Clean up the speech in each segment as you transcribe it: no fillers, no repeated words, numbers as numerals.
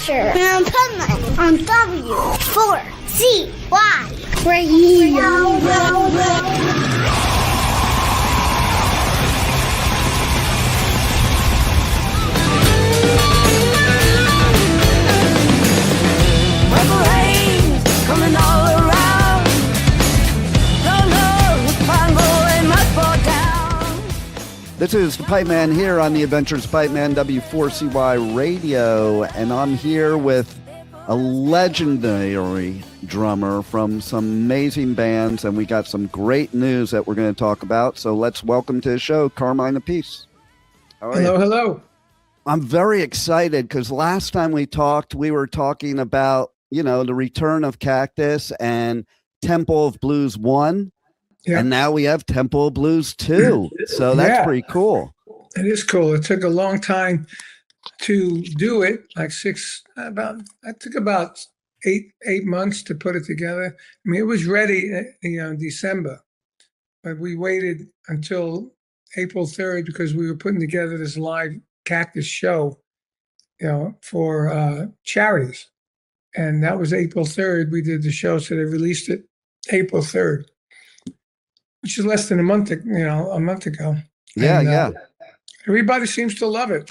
Adventure in Pipeman on W4CY Radio. Purple haze coming all around. Don't know which pine boy must fall down. This is the Pipeman here on the Adventures Pipeman W4CY Radio, and I'm here with a legendary drummer from some amazing bands, and we got some great news that we're going to talk about. So let's welcome to the show Carmine Appice. Hello. I'm very excited because last time we talked, we were talking about, the return of Cactus and Temple of Blues 1. Yeah. And now we have Temple of Blues 2. So that's pretty cool. It is cool. It took a long time to do it, it took about eight months to put it together. I mean, it was ready in December, but we waited until April 3rd because we were putting together this live Cactus show, for charities. And that was April 3rd. We did the show, so they released it April 3rd, which is less than a month ago. Yeah. Everybody seems to love it.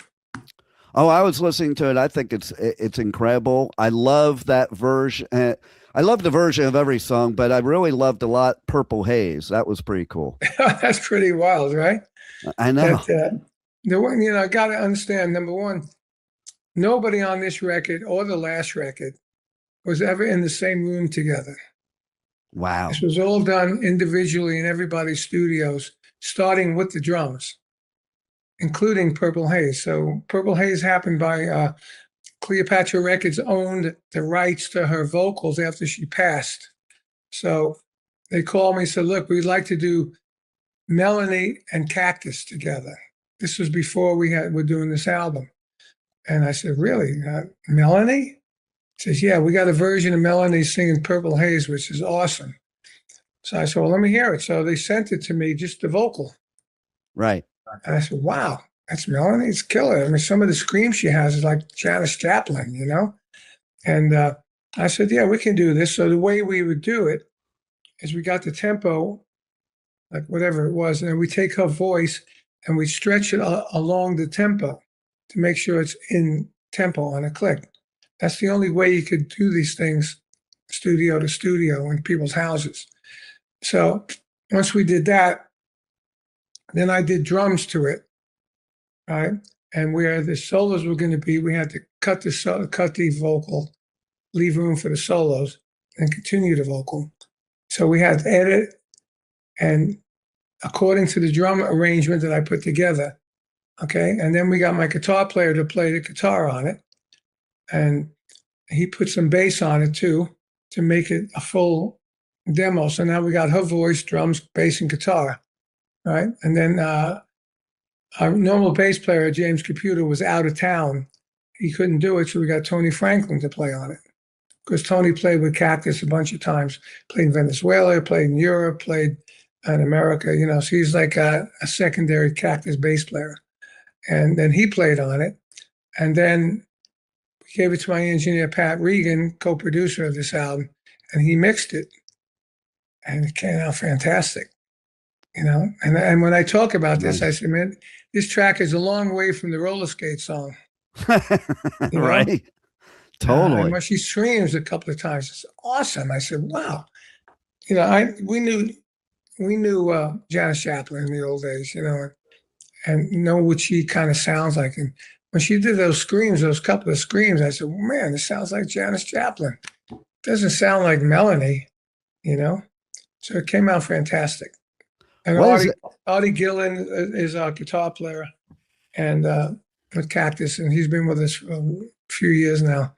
Oh, I was listening to it. I think it's incredible. I love that version. I love the version of every song, but I really loved a lot Purple Haze. That was pretty cool. That's pretty wild, right? I know. The one, I got to understand, number one, nobody on this record or the last record was ever in the same room together. Wow. This was all done individually in everybody's studios, starting with the drums, including Purple Haze. So Purple Haze happened by Cleopatra Records owned the rights to her vocals after she passed. So they called me and said, look, we'd like to do Melanie and Cactus together. This was before we're doing this album. And I said, really? Melanie? He says, yeah, we got a version of Melanie singing Purple Haze, which is awesome. So I said, well, let me hear it. So they sent it to me, just the vocal. Right. And I said, wow, that's Melanie. It's killer. I mean, some of the screams she has is like Janis Joplin, And I said, yeah, we can do this. So the way we would do it is we got the tempo, like whatever it was, and then we take her voice and we stretch it along the tempo to make sure it's in tempo on a click. That's the only way you could do these things studio to studio in people's houses. So once we did that, then I did drums to it, right? And where the solos were going to be, we had to cut the vocal, leave room for the solos, and continue the vocal. So we had to edit, and according to the drum arrangement that I put together, okay? And then we got my guitar player to play the guitar on it, and he put some bass on it too to make it a full demo. So now we got her voice, drums, bass, and guitar, right? And then our normal bass player, James Computer, was out of town. He couldn't do it, so we got Tony Franklin to play on it. Because Tony played with Cactus a bunch of times, played in Venezuela, played in Europe, played in America, so he's like a secondary Cactus bass player. And then he played on it. And then we gave it to my engineer, Pat Regan, co-producer of this album, and he mixed it. And it came out fantastic, And when I talk about this, I say, man, this track is a long way from the roller skate song. Right. Totally. And when she screams a couple of times, it's awesome. I said, wow. We knew Janis Joplin in the old days, and know what she kind of sounds like. And when she did those couple of screams, I said, well, man, this sounds like Janis Joplin. It doesn't sound like Melanie, So it came out fantastic. And Artie Gillen is our guitar player and with Cactus, and he's been with us for a few years now.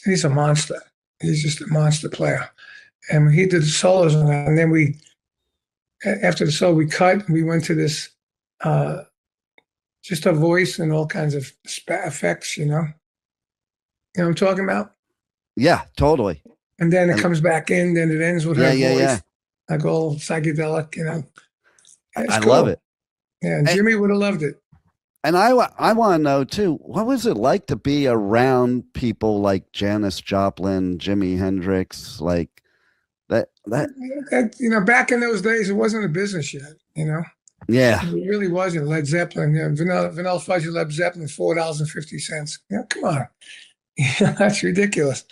He's a monster. He's just a monster player. And he did the solos on that. And then after the solo, we cut, and we went to this, just a voice and all kinds of effects, You know what I'm talking about? Yeah, totally. And then it comes back in, then it ends with her voice. Yeah. Like all psychedelic, I cool. love it. Yeah, and Jimmy would have loved it. And I want to know too, what was it like to be around people like Janis Joplin, Jimi Hendrix, like that? Back in those days, it wasn't a business yet. Yeah, It really wasn't. Led Zeppelin, Vanilla Fudge and Led Zeppelin, $4.50. Come on, that's ridiculous.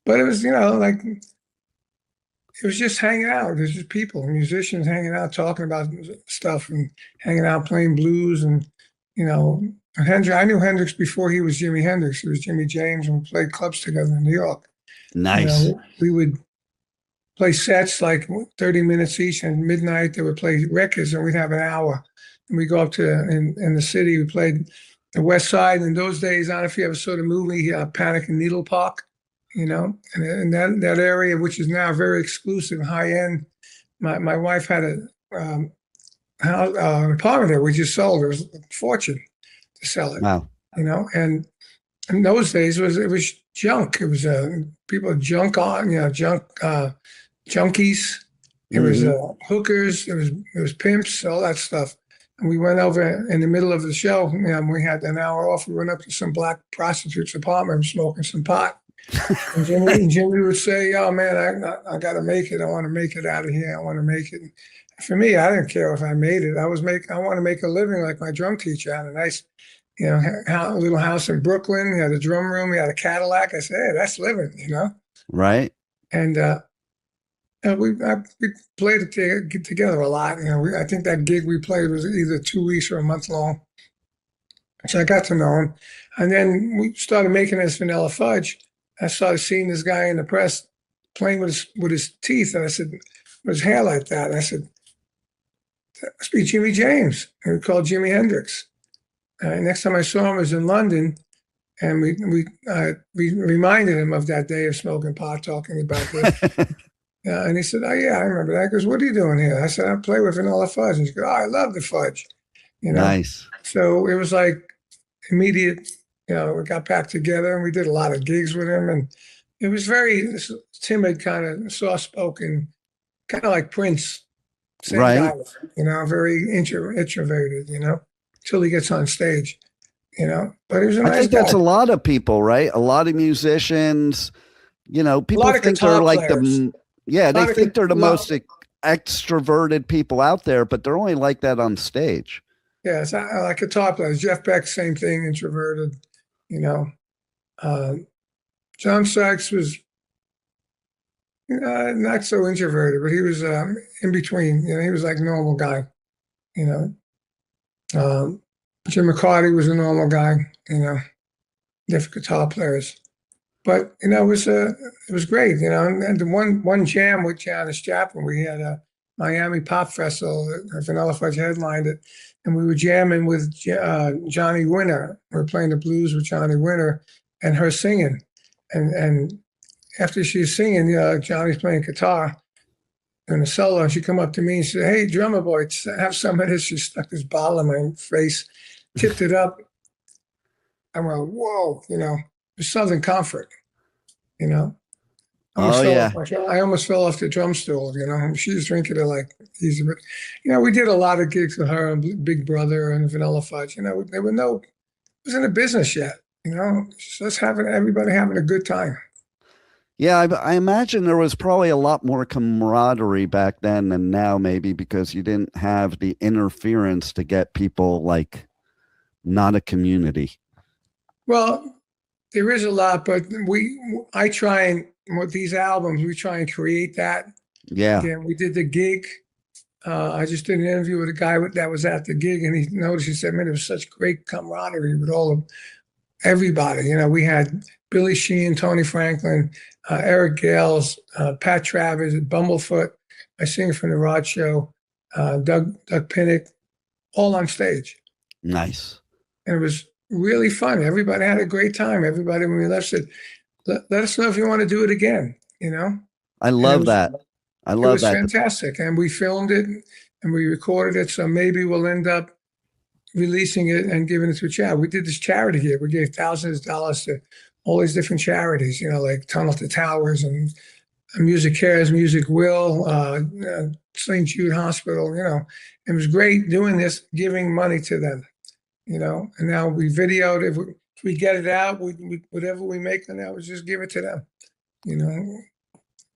But it was, like it was just hanging out. There's just people, musicians hanging out, talking about stuff and hanging out, playing blues. And, Hendrix, I knew Hendrix before he was Jimi Hendrix. He was Jimmy James, and we played clubs together in New York. nice. We would play sets like 30 minutes each, and midnight they would play records, and we'd have an hour. And we go up to, in the city, we played the West Side. In those days, I don't know if you ever saw the movie Panic in Needle Park. And in that area, which is now very exclusive, high end. My wife had an apartment there. We just sold. It was a fortune to sell it. Wow. And in those days, it was junk. It was people junk on, junkies. It was hookers. It was pimps. All that stuff. And we went over in the middle of the show. We had an hour off. We went up to some black prostitute's apartment, smoking some pot. And Jimmy would say, "Oh man, I got to make it. I want to make it out of here. I want to make it." For me, I didn't care if I made it. I want to make a living like my drum teacher. Had a nice, little house in Brooklyn. He had a drum room. He had a Cadillac. I said, "Hey, that's living," Right. And we played it together a lot. I think that gig we played was either 2 weeks or a month long. So I got to know him, and then we started making this Vanilla Fudge. I started seeing this guy in the press playing with his teeth, and I said, "With his hair like that?" And I said, "That must be Jimmy James." And we called Jimi Hendrix. Next time I saw him was in London, and we reminded him of that day of smoking pot, talking about this. And he said, "Oh yeah, I remember that." He goes, "What are you doing here?" I said, "I play with Vanilla Fudge." And he goes, "Oh, I love the fudge." Nice. So it was like immediate. We got back together and we did a lot of gigs with him, and it was very timid, kind of soft-spoken, kind of like Prince, same Right. guy, very introverted, till he gets on stage, But he was a nice I think guy. that's a lot of people, right? A lot of musicians, people lot of think guitar they're like players. they think they're the most extroverted people out there, but they're only like that on stage. Yeah, it's like guitar players. Jeff Beck, same thing, introverted. John Sykes was not so introverted, but he was in between. He was like a normal guy. Jim McCarty was a normal guy. Different guitar players, but it was great. And the one jam with Janis Joplin, we had a Miami Pop Festival. Vanilla Fudge headlined it. And we were jamming with Johnny Winter. We were playing the blues with Johnny Winter and her singing. And after she's singing, Johnny's playing guitar in a solo. And she come up to me and said, "Hey, drummer boy, have some of this." She stuck this bottle in my face, tipped it up. I went, "Whoa," there's Southern comfort, I almost fell off the drum stool, She was drinking it like easy, but we did a lot of gigs with her and Big Brother and Vanilla Fudge. There it wasn't a business yet, just everybody having a good time. Yeah, I imagine there was probably a lot more camaraderie back then than now, maybe because you didn't have the interference to get people like not a community. Well, there is a lot, but I try and with these albums, we try and create that. Yeah. Again, we did the gig. I just did an interview with a guy that was at the gig, and he noticed. He said, "Man, it was such great camaraderie with everybody." We had Billy Sheehan, Tony Franklin, Eric Gales, Pat Travers, Bumblefoot, my singer from the Rod Show, Doug Pinnick, all on stage. Nice. And it was really fun. Everybody had a great time. Everybody, when we left, said, let us know if you want to do it again, I love that. I love that. It was fantastic. And we filmed it and we recorded it. So maybe we'll end up releasing it and giving it to a charity. We did this charity here. We gave thousands of dollars to all these different charities, like Tunnel to Towers and Music Cares, Music Will, St. Jude Hospital, It was great doing this, giving money to them. And now we videoed. If we get it out, whatever we make on that, we just give it to them.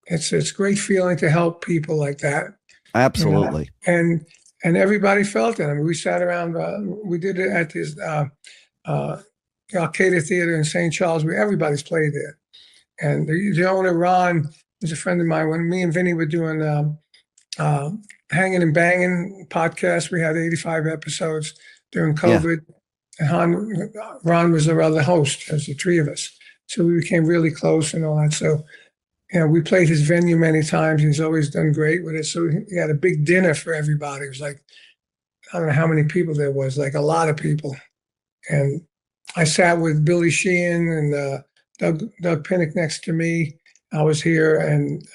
It's great feeling to help people like that. Absolutely. And everybody felt it. I mean, we sat around. We did it at this Arcada Theater in St. Charles, where everybody's played there. And the owner, Ron, was a friend of mine. When me and Vinny were doing Hanging and Banging podcast, we had 85 episodes during COVID. Yeah. And Ron was our other host. There's the three of us. So we became really close and all that. So, we played his venue many times. He's always done great with it. So he had a big dinner for everybody. It was like, I don't know how many people there was, like a lot of people. And I sat with Billy Sheehan and Doug Pinnick next to me. I was here, and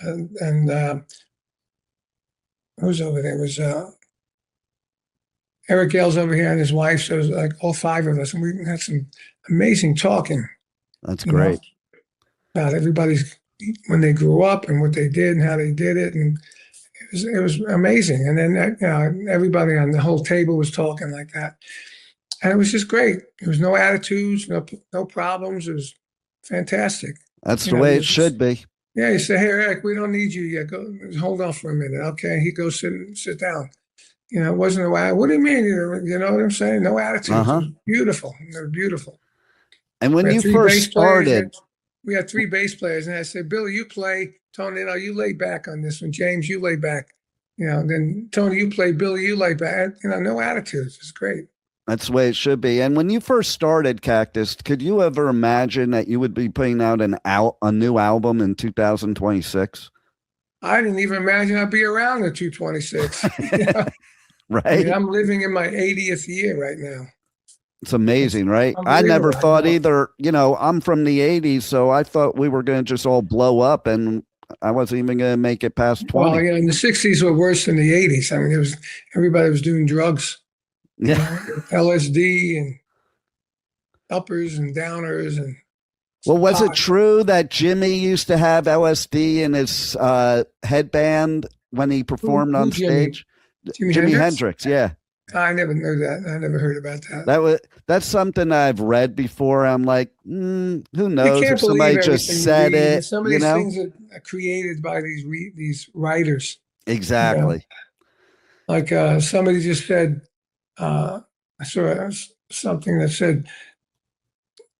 who was over there? It was Eric Gale's over here and his wife. So it was like all five of us, and we had some amazing talking. That's great. About everybody's, when they grew up and what they did and how they did it, and it was amazing. And then everybody on the whole table was talking like that, and it was just great. There was no attitudes, no problems. It was fantastic. That's the way it should be. Yeah, you say, "Hey, Eric, we don't need you yet. Go, hold on for a minute." Okay, he goes sit down. It wasn't a way. What do you mean? You know what I'm saying? No attitude. It was beautiful. It was beautiful. And when you first started, we had three bass players, and I said, "Billy, you play. Tony, you lay back on this one. James, you lay back. Then Tony, you play. Billy, you lay back. No attitudes. It's great." That's the way it should be. And when you first started Cactus, could you ever imagine that you would be putting out a new album in 2026? I didn't even imagine I'd be around in 226. Right. I mean, I'm living in my 80th year right now. It's amazing, right? I never thought either. I'm from the 80s, so I thought we were going to just all blow up, and I wasn't even going to make it past 20. Well, in the 60s were worse than the 80s. I mean, everybody was doing drugs. Yeah. LSD and uppers and downers. And well, was it true that Jimmy used to have LSD in his headband when he performed on stage? Jimi Hendrix, yeah. I never knew that. I never heard about that. That's something I've read before. I'm like, who knows if somebody just said it. Some of these things are created by these writers. Exactly. Like somebody just said, I saw something that said,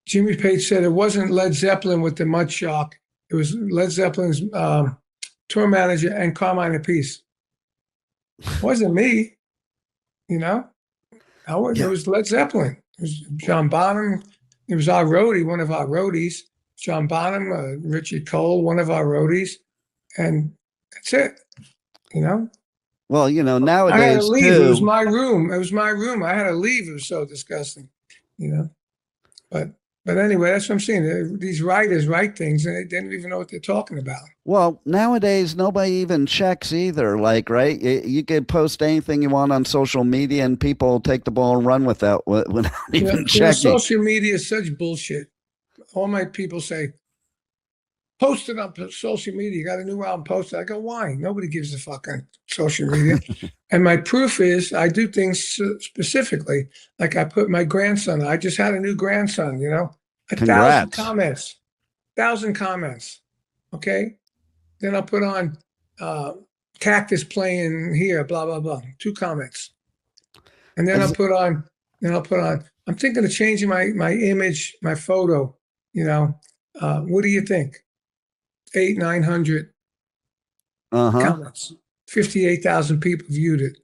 Jimmy Page said it wasn't Led Zeppelin with the Mud Shark. It was Led Zeppelin's tour manager and Carmine Appice. It wasn't me, It was Led Zeppelin. It was John Bonham. It was our roadie, one of our roadies. John Bonham, Richie Cole, one of our roadies. And that's it, Well, nowadays, I had to leave. It was my room. I had to leave. It was so disgusting, But anyway, that's what I'm saying. These writers write things, and they didn't even know what they're talking about. Well, nowadays, nobody even checks either. Like, right? You could post anything you want on social media, and people take the ball and run without even checking. Social media is such bullshit. All my people say, post it on social media. You got a new album, post it. I go, why? Nobody gives a fuck on social media. And my proof is I do things specifically. Like I put my grandson, I just had a new grandson, 1,000 comments. 1,000 comments. Okay. Then I'll put on Cactus playing here, blah, blah, blah. 2 comments. And then I'll put on, I'm thinking of changing my image, my photo, what do you think? 800-900 comments. 58,000 people viewed it.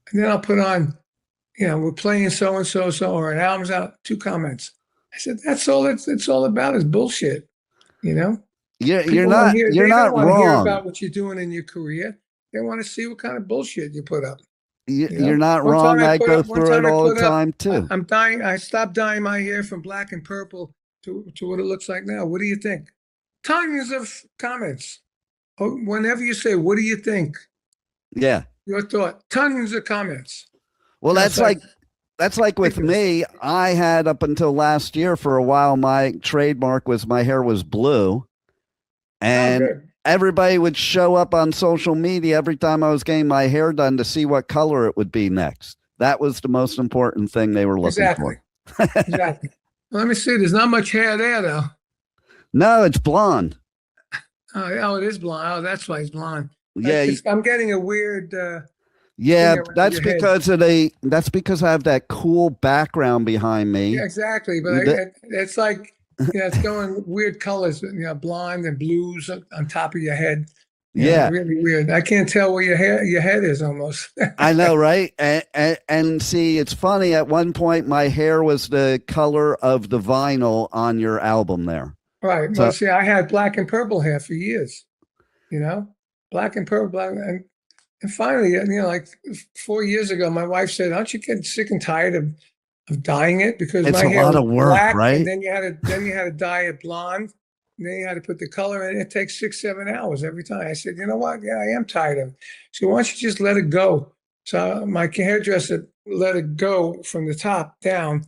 And then I'll put on, we're playing so-and-so, or an album's out, 2 comments. I said, that's all it's all about is bullshit, Yeah, you're not wrong. Hear about what you're doing in your career. They want to see what kind of bullshit you put up. You're not wrong. I go through it all the time too. I'm dying. I stopped dyeing my hair from black and purple to what it looks like now. What do you think? Tons of comments. Whenever you say, what do you think? Yeah. Your thought. Tons of comments. Well, that's like with me. I had up until last year for a while, my trademark was my hair was blue. And everybody would show up on social media every time I was getting my hair done to see what color it would be next. That was the most important thing they were looking for. Exactly. Well, let me see. There's not much hair there, though. No, it's blonde. Oh, it is blonde. Oh, that's why it's blonde. Yeah, I'm getting a weird. yeah, thing around that's your head. because that's because I have that cool background behind me. Yeah, exactly. But it's like it's going weird colors. Blonde and blues on top of your head. Yeah, really weird. I can't tell where your head is almost. I know, right? And see, it's funny. At one point, my hair was the color of the vinyl on your album there. Right. So, Well, see, I had black and purple hair for years. Black and purple, and finally, like 4 years ago, my wife said, "Aren't you getting sick and tired of dyeing it? Because it's my a hair lot was of work, black, right? and then you had to dye it blonde, and then you had to put the color in. It takes 6-7 hours every time." I said, "You know what? Yeah, I am tired of it. So why don't you just let it go?" So my hairdresser let it go from the top down.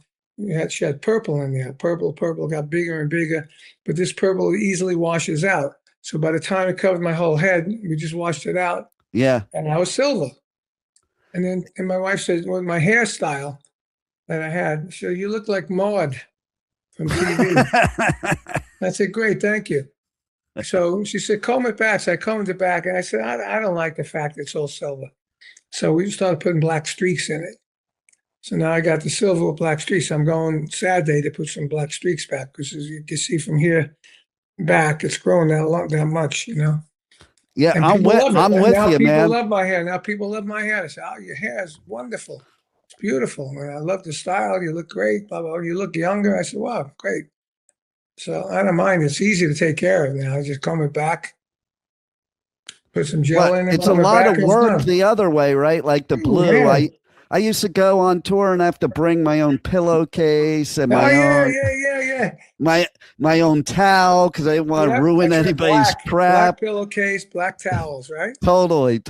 She had purple in there. Purple got bigger and bigger, but this purple easily washes out. So by the time it covered my whole head, we just washed it out. Yeah. And I was silver. And my wife said, well, my hairstyle that I had, she said, "You look like Maud from TV." I said, "Great, thank you." So she said, "Comb it back." So I combed it back, and I said, I don't like the fact it's all silver. So we started putting black streaks in it. So now I got the silver with black streaks. I'm going Saturday to put some black streaks back, because as you can see from here back, it's grown that much, Yeah, And I'm with you, man. People love my hair. Now people love my hair. They say, "Oh, your hair is wonderful. It's beautiful. And I love the style. You look great. Blah, blah, blah. You look younger." I said, "Wow, great." So I don't mind. It's easy to take care of now. I just comb it back, put some gel in it. It's a lot of work the other way, right? Like the blue. Yeah. I used to go on tour and have to bring my own pillowcase and my own towel, because I didn't want to ruin anybody's crap. Black pillowcase, black towels, right? Totally.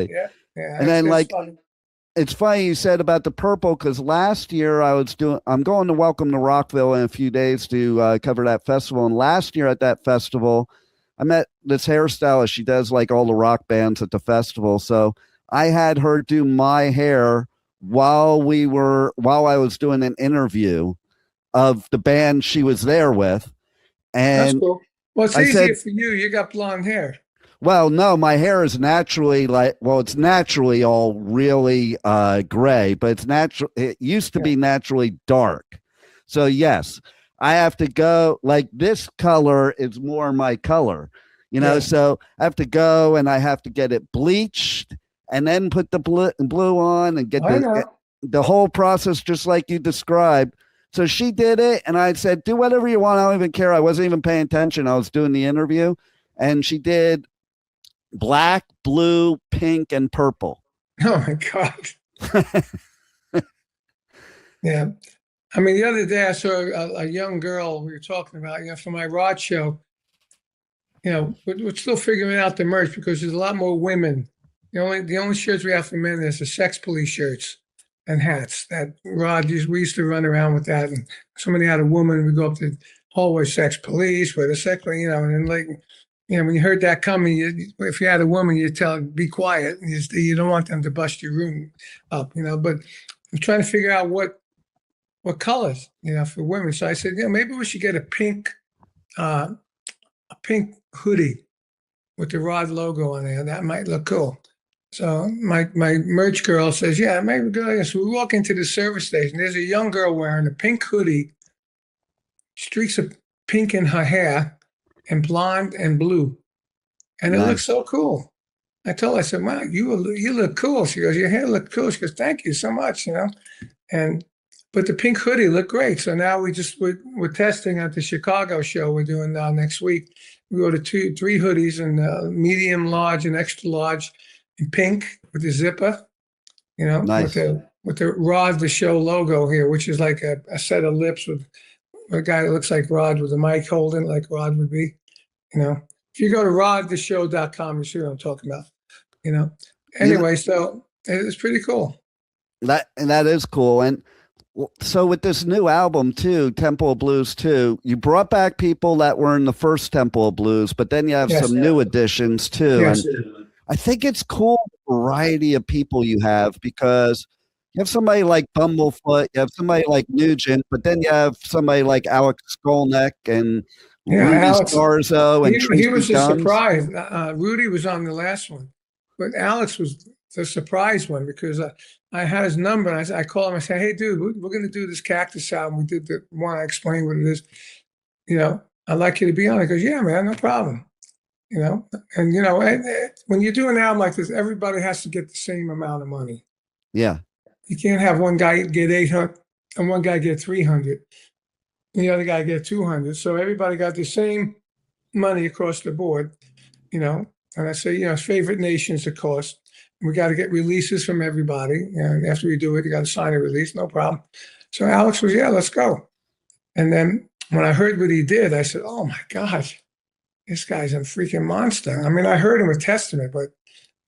Yeah. And then it's funny you said about the purple, because last year I'm going to Welcome to Rockville in a few days to cover that festival. And last year at that festival, I met this hairstylist. She does like all the rock bands at the festival. So I had her do my hair while I was doing an interview of the band she was there with. And that's cool. Well, it's easier for you. You got blonde hair. Well, no, my hair is naturally it's naturally all really gray, but it's natural. It used to be naturally dark. So yes, I have to go, like, this color is more my color, so I have to go and I have to get it bleached and then put the blue on and get the whole process just like you described. So she did it, and I said, "Do whatever you want. I don't even care." I wasn't even paying attention. I was doing the interview, and she did black, blue, pink, and purple. Oh my God. Yeah. I mean, the other day I saw a young girl we were talking about, for my rod show. We're still figuring out the merch, because there's a lot more women. The only shirts we have for men is the Sex Police shirts and hats. That Rod we used to run around with that, and somebody had a woman, we go up to hallway Sex Police with a sex, and then when you heard that coming, if you had a woman, you tell her, "Be quiet." You don't want them to bust your room up, But I'm trying to figure out what colors, for women. So I said, maybe we should get a pink hoodie with the Rod logo on there. That might look cool. So my merch girl says, "Yeah, maybe go." So we walk into the service station. There's a young girl wearing a pink hoodie, streaks of pink in her hair, and blonde and blue, and it looks so cool. I told her, I said, "Wow, you look cool." She goes, "Your hair looked cool." She goes, "Thank you so much." But the pink hoodie looked great. So now we're testing at the Chicago show we're doing now next week. We go to 3 hoodies, and medium, large, and extra large, in pink with the zipper, Nice. with the Rod the Show logo here, which is like a set of lips with a guy that looks like Rod with a mic holding, like Rod would be. If you go to rodtheshow.com, you see what I'm talking about. Anyway, so it's pretty cool. That is cool. And so with this new album too, Temple of Blues 2, you brought back people that were in the first Temple of Blues, but then you have some new additions too. Yes. And I think it's cool the variety of people you have, because You have somebody like Bumblefoot, you have somebody like Nugent, but then you have somebody like Alex Skolnick and Yeah, Rudy Alex. Sarzo and He was Tracii a Guns. surprise. Rudy was on the last one, but Alex was the surprise one because I had his number. And I called him. I said, "Hey, dude, we're going to do this Cactus album. We did the one. I explained what it is. I'd like you to be on it." He goes, "Yeah, man, no problem." And when you do an album like this, everybody has to get the same amount of money. Yeah. You can't have one guy get 800 and one guy get 300, and the other guy get 200. So everybody got the same money across the board, And I say, favorite nations, of course. We got to get releases from everybody. And after we do it, you got to sign a release, no problem. So Alex was, yeah, let's go. And then when I heard what he did, I said, oh my gosh, this guy's a freaking monster. I mean, I heard him with Testament, but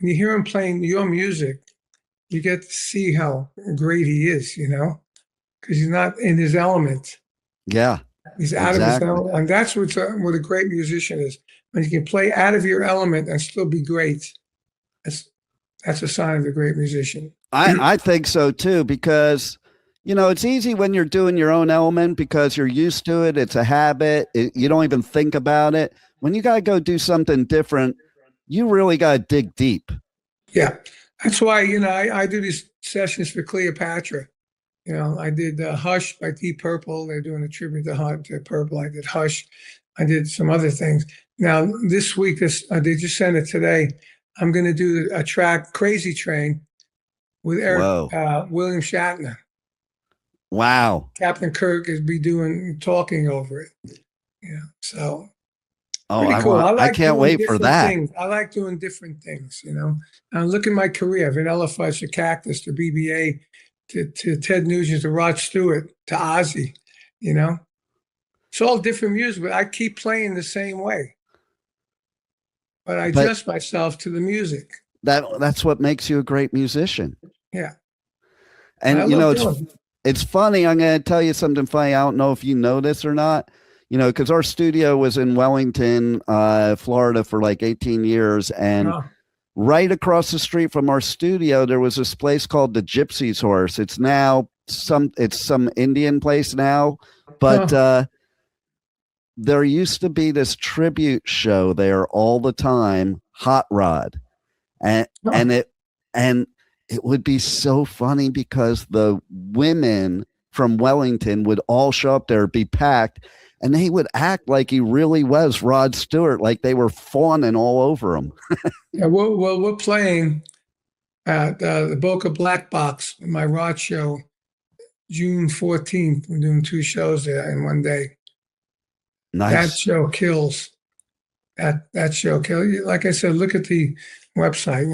when you hear him playing your music, you get to see how great he is, because he's not in his element. Yeah. He's out of his element. And that's what a great musician is. When you can play out of your element and still be great, that's a sign of a great musician. I think so too, because it's easy when you're doing your own element because you're used to it. It's a habit. You don't even think about it. When you got to go do something different, you really got to dig deep. Yeah. That's why, I do these sessions for Cleopatra. I did Hush by Deep Purple. They're doing a tribute to Purple. I did Hush. I did some other things. Now, this week, they just sent it today. I'm going to do a track, Crazy Train, with William Shatner. Wow. Captain Kirk is talking over it. So pretty cool. I can't wait for that. I like doing different things, And look at my career. Vanilla Fudge to Cactus to BBA to Ted Nugent to Rod Stewart to Ozzy, It's all different music, but I keep playing the same way. But I adjust myself to the music. That's what makes you a great musician. Yeah. And it's funny. I'm going to tell you something funny. I don't know if you know this or not, because our studio was in Wellington, Florida for like 18 years. And right across the street from our studio, there was this place called the Gypsy's Horse. It's now some Indian place now, but there used to be this tribute show there all the time, Hot Rod. And it would be so funny because the women from Wellington would all show up there, be packed, and they would act like he really was Rod Stewart, like they were fawning all over him. Yeah, we're playing at the Boca Black Box, my Rod show, June 14th. We're doing 2 shows there in one day. Nice. That show kills. That show kills. Like I said, look at the website.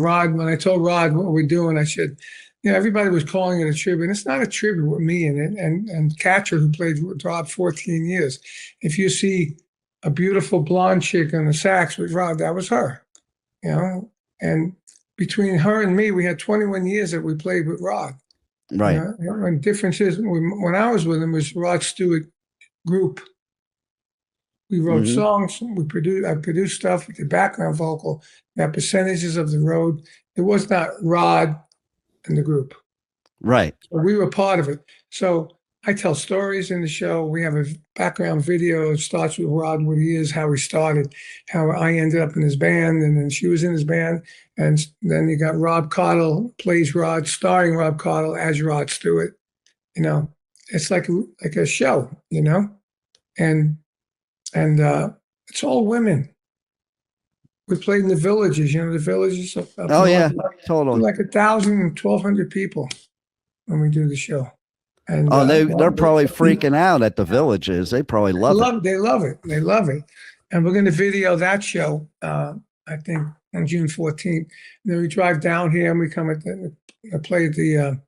Rod, when I told Rod what we're doing, I said, everybody was calling it a tribute. It's not a tribute with me in it. And Catcher, who played with Rod 14 years. If you see a beautiful blonde chick on the sax with Rod, that was her. And between her and me, we had 21 years that we played with Rod. Right. And difference is, when I was with him, was Rod Stewart group. We wrote songs. I produced stuff with the background vocal. We had percentages of the road. It was not Rod and the group. Right. So we were part of it. So I tell stories in the show. We have a background video. It starts with Rod, what he is, how he started, how I ended up in his band, and then she was in his band. And then you got Rob Cottle plays Rod, starring Rob Cottle as Rod Stewart. It's like a show, and it's all women. We played in the villages, the villages. Totally. Like 1,000, 1,200 people when we do the show. And they're probably freaking out at the villages. They probably love it. They love it. They love it. And we're going to video that show, I think, on June 14th. And then we drive down here and we come play at the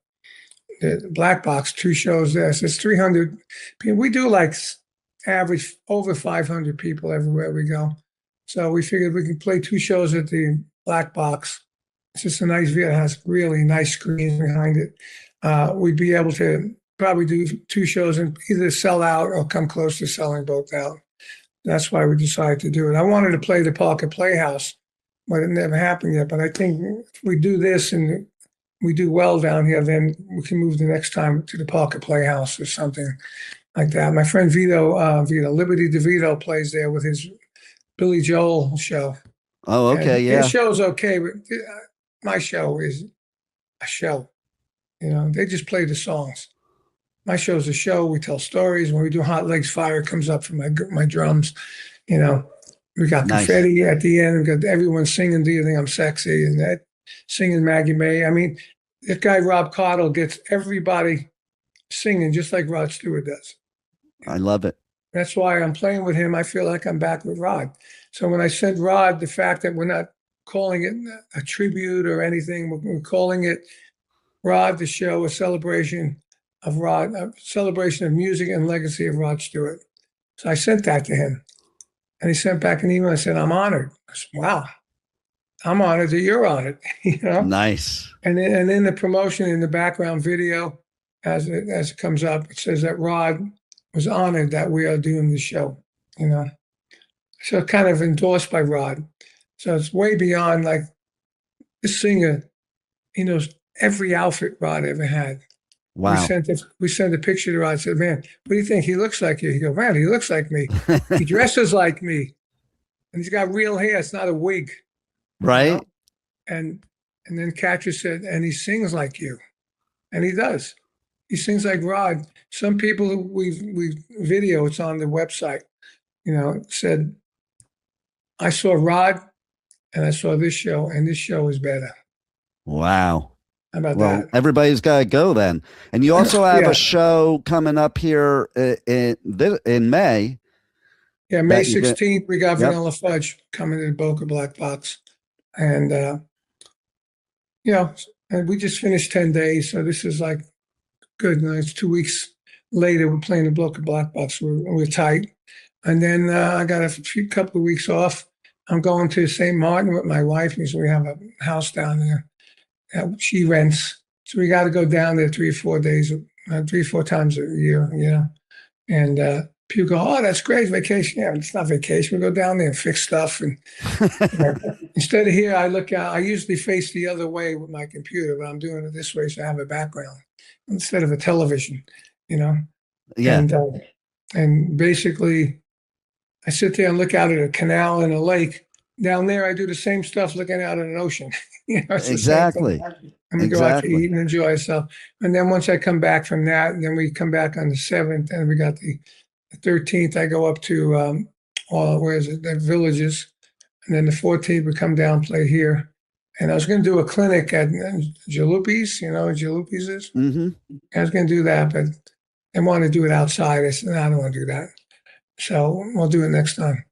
Black Box, 2 shows there. So it's 300 people. We do like average over 500 people everywhere we go. So we figured we could play 2 shows at the Black Box. It's just a nice video. It has really nice screens behind it. We'd be able to probably do 2 shows and either sell out or come close to selling both out. That's why we decided to do it. I wanted to play the Parker Playhouse, but it never happened yet. But I think if we do this and we do well down here, then we can move the next time to the Parker Playhouse or something like that. My friend Liberty DeVito plays there with his Billy Joel show. Oh, okay, And yeah. his show's okay, but my show is a show. You know, they just play the songs. My show's a show. We tell stories. When we do Hot Legs Fire, comes up from my drums. You know, we got confetti at the end. We got everyone singing "Do You Think I'm Sexy?" and that singing Maggie May. I mean, this guy Rob Cottle gets everybody singing just like Rod Stewart does. I love it. That's why I'm playing with him. I feel like I'm back with Rod. So when I sent Rod the fact that we're not calling it a tribute or anything, we're calling it Rod the Show, a celebration of Rod, a celebration of music and legacy of Rod Stewart. So I sent that to him. And he sent back an email and said, I'm honored. I said, wow, I'm honored that you're honored. You know? Nice. And then the promotion in the background video, as it comes up, it says that Rod was honored that we are doing the show, you know. So kind of endorsed by Rod. So it's way beyond like this singer, he knows every outfit Rod ever had. Wow. We sent a picture to Rod and said, man, what do you think? He looks like you. He goes, man, he looks like me. He dresses like me. And he's got real hair. It's not a wig. Right. You know? And then Cactus said, and he sings like you. And he does. He sings like Rod. Some people who we video, it's on the website, you know, said, I saw Rod and I saw this show, and this show is better. Wow. How about that? Everybody's got to go then. And you also have a show coming up here in May. Yeah, May 16th, we got Vanilla Fudge coming to the Boca Black Box. And, you know, and we just finished 10 days. So this is like good. You know, it's 2 weeks later. We're playing the Boca Black Box. We're tight. And then I got a couple of weeks off. I'm going to St. Martin with my wife because we have a house down there that she rents. So we got to go down there 3 or 4 times a year, you know. And people go, oh, that's great, vacation. Yeah, it's not vacation. We go down there and fix stuff. And you know, instead of here, I usually face the other way with my computer, but I'm doing it this way so I have a background instead of a television, you know. Yeah. And basically, I sit there and look out at a canal and a lake. Down there, I do the same stuff looking out at an ocean. You know, exactly. And we go out to eat and enjoy ourselves. And then once I come back from that, then we come back on the 7th, and we got the 13th. I go up to the Villages, and then the 14th we come down, play here. And I was going to do a clinic at Jalupis. You know what Jalupis is? Mm-hmm. I was going to do that, but they want to do it outside. I said, no, I don't want to do that. So we'll do it next time.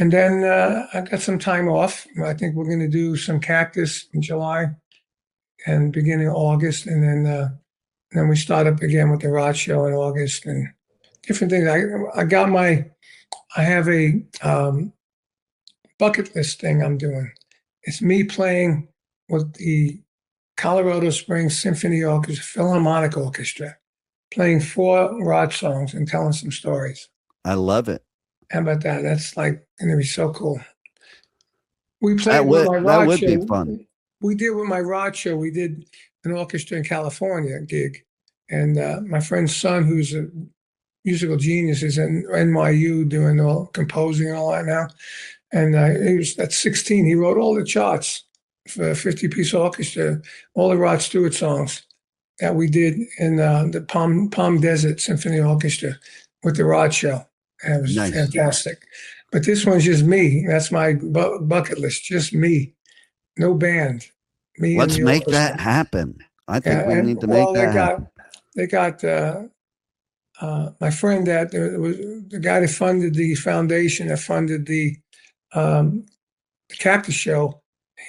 And then I got some time off. I think we're going to do some Cactus in July and beginning of August. And then we start up again with the Rod Show in August and different things. I have a bucket list thing I'm doing. It's me playing with the Colorado Springs Symphony Orchestra, Philharmonic Orchestra, playing 4 Rod songs and telling some stories. I love it. How about that? That's like going to be so cool. We played with my Rod show. That would be fun. We did with my Rod show. We did an orchestra in California gig. And my friend's son, who's a musical genius, is in NYU doing all composing and all that now. And he was at 16. He wrote all the charts for a 50-piece orchestra, all the Rod Stewart songs that we did in the Palm Desert Symphony Orchestra with the Rod show. And it was fantastic. But this one's just me. That's my bucket list. Just me. No band. Me. Let's make that happen. I think we need to make that happen. They got my friend that was the guy that funded the foundation that funded the Cactus show.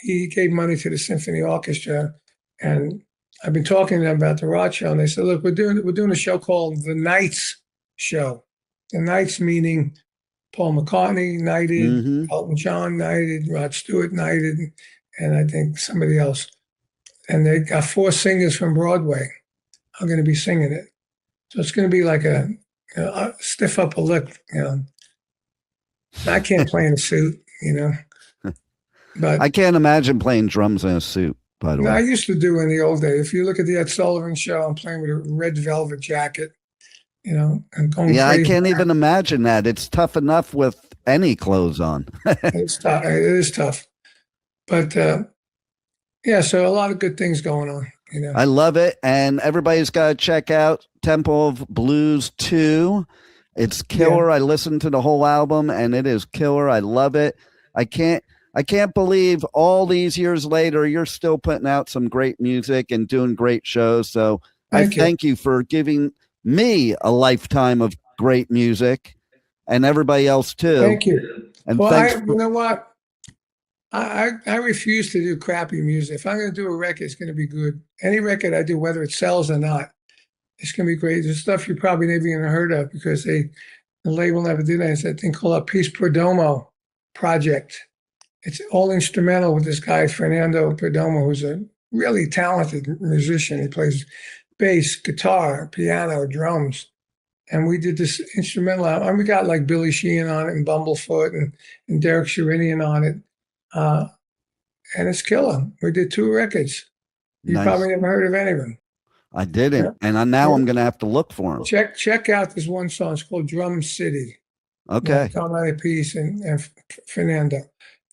He gave money to the symphony orchestra, and I've been talking to them about the Rod show. And they said, "Look, we're doing a show called the Knights Show. The Knights meaning Paul McCartney knighted, Elton John knighted, Rod Stewart knighted, and I think somebody else. And they got 4 singers from Broadway are going to be singing it. So it's going to be like a stiff upper lip, you know. I can't play in a suit, you know. But I can't imagine playing drums in a suit. by the No, I way. used to do in the old days. If you look at the Ed Sullivan Show, I'm playing with a red velvet jacket, and going Yeah, I crazy. can't even imagine that. It's tough enough with any clothes on. It's tough. It is tough. But yeah, so a lot of good things going on. I love it. And everybody's got to check out Temple of Blues 2. It's killer. Yeah. I listened to the whole album and it is killer. I love it. I can't believe all these years later you're still putting out some great music and doing great shows. So I thank you for giving me a lifetime of great music and everybody else too. Thank you. And Well, thanks you know what? I refuse to do crappy music. If I'm going to do a record, it's going to be good. Any record I do, whether it sells or not, it's going to be great. There's stuff you probably never even heard of because the label never did that. It's that thing called a Peace Perdomo project. It's all instrumental with this guy, Fernando Perdomo, who's a really talented musician. He plays bass, guitar, piano, drums. And we did this instrumental album. And we got like Billy Sheehan on it and Bumblefoot and Derek Sherinian on it. And it's killer. We did 2 records. You probably never heard of any of them. I didn't. Yeah. And now I'm going to have to look for them. Check out this one song. It's called Drum City. Okay. Carmine Appice and Fernando.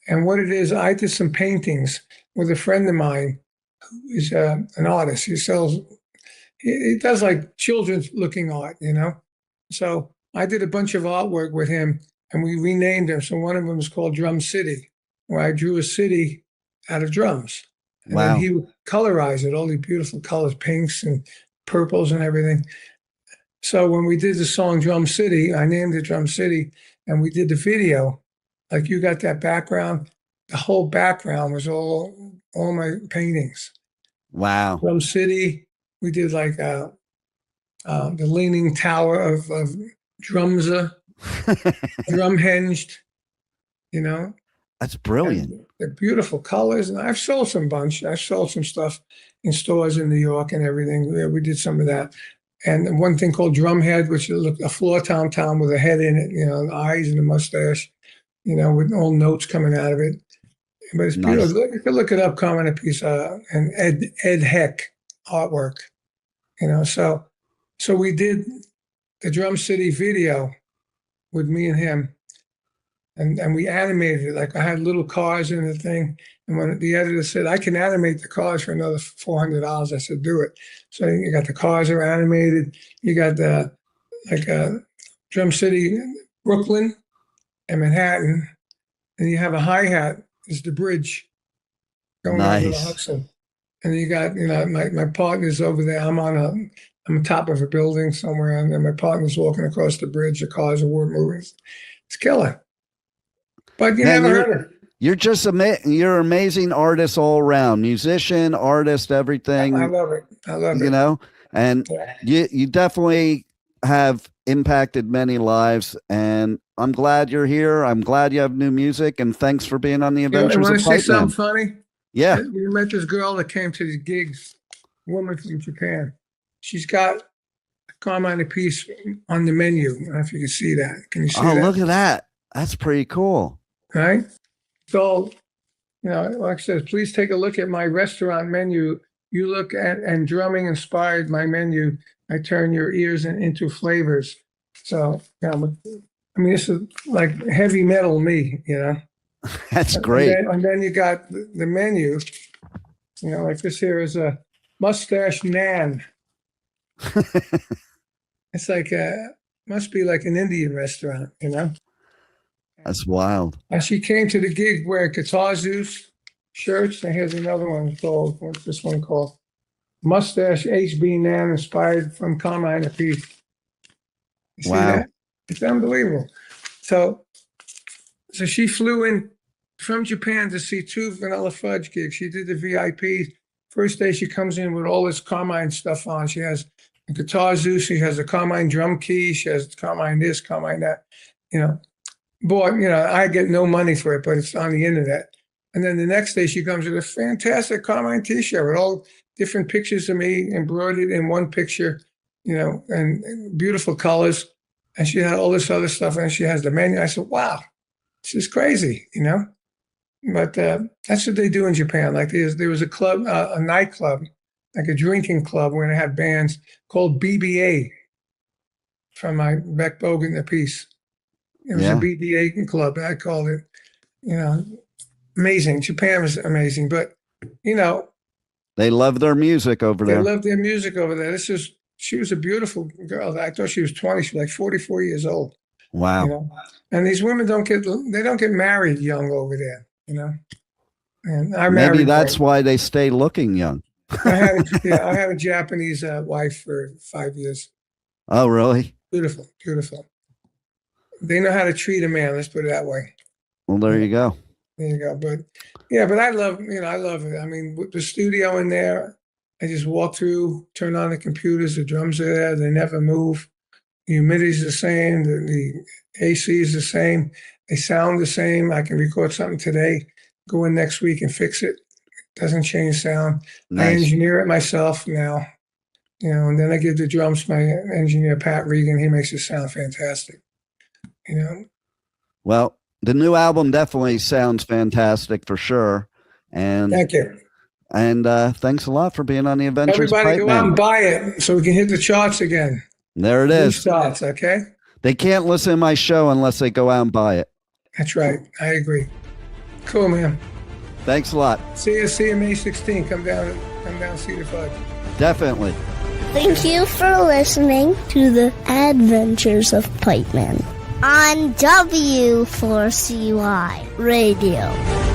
And what it is, I did some paintings with a friend of mine who is an artist. He does like children's looking art, So I did a bunch of artwork with him and we renamed them. So one of them is called Drum City, where I drew a city out of drums. And then he would colorize it, all these beautiful colors, pinks and purples and everything. So when we did the song Drum City, I named it Drum City, and we did the video. Like you got that background, the whole background was all my paintings. Wow. Drum City, we did like the Leaning Tower of Drumza, Drumhenged, That's brilliant. And they're beautiful colors. And I've sold some bunch. I've sold some stuff in stores in New York and everything. We did some of that. And one thing called Drumhead, which is a floor tom with a head in it, the eyes and the mustache, with all notes coming out of it. But it's beautiful. You can look it up, Carmine Appice, and Ed Heck artwork, So we did the Drum City video with me and him. And we animated it. Like I had little cars in the thing. And when the editor said, I can animate the cars for another $400, I said, do it. So you got the cars are animated. You got Drum City, Brooklyn, and Manhattan. And you have a hi-hat is the bridge going over the Hudson. And you got, my partner's over there. I'm on top of a building somewhere, and my partner's walking across the bridge. The cars are moving. It's killer. But you never heard it. You're just you're an amazing artist all around, musician, artist, everything. I love it. And you definitely have impacted many lives. And I'm glad you're here. I'm glad you have new music. And thanks for being on the Adventures of Want to say Pipeman. something funny? Yeah. We met this girl that came to the gigs, a woman from Japan. She's got Carmine Appice on the menu. I don't know if you can see that. Can you see that? Oh, look at that. That's pretty cool. Right? So, like I said, please take a look at my restaurant menu. You look at, and drumming inspired my menu. I turn your ears into flavors. So, this is like heavy metal me, That's great. And then you got the menu, like this here is a mustache nan. It's like, must be like an Indian restaurant, That's wild. And she came to the gig wearing Guitar Zeus shirts. And here's another one called, what's this one called? Mustache HB Nan, inspired from Carmine Appice. You see that? It's unbelievable. So she flew in from Japan to see 2 Vanilla Fudge gigs. She did the VIP. First day she comes in with all this Carmine stuff on. She has a Guitar Zeus. She has a Carmine drum key. She has Carmine this, Carmine that, Boy, I get no money for it, but it's on the internet. And then the next day she comes with a fantastic Carmine t-shirt with all different pictures of me embroidered in one picture, and beautiful colors. And she had all this other stuff, and she has the menu. I said, wow, this is crazy, But that's what they do in Japan. Like there was a club, a nightclub, like a drinking club where they had bands called BBA from my Beck Bogan Appice. It was a BBA club. I called it, amazing. Japan was amazing. But, they love their music over there. They love their music over there. She was a beautiful girl. I thought she was 20. She was like 44 years old. Wow. And these women don't get married young over there, And I Maybe married that's her. why they stay looking young. I had a Japanese wife for 5 years. Oh, really? Beautiful, beautiful. They know how to treat a man. Let's put it that way. Well, there you go. There you go. But I love it. I mean, with the studio in there, I just walk through, turn on the computers, the drums are there, they never move. The humidity's the same, the AC is the same, they sound the same. I can record something today, go in next week and fix it. Doesn't change sound. Nice. I engineer it myself now, and then I give the drums to my engineer, Pat Regan. He makes it sound fantastic, Well, the new album definitely sounds fantastic for sure. And Thank you. And thanks a lot for being on the Adventures Everybody go out Pipeman. and buy it so we can hit the charts again. There it is. Charts, okay? They can't listen to my show unless they go out and buy it. That's right. I agree. Cool, man. Thanks a lot. See you May 16th. Come down see the fudge. Definitely. Thank you for listening to the Adventures of Pipeman on W4CY Radio.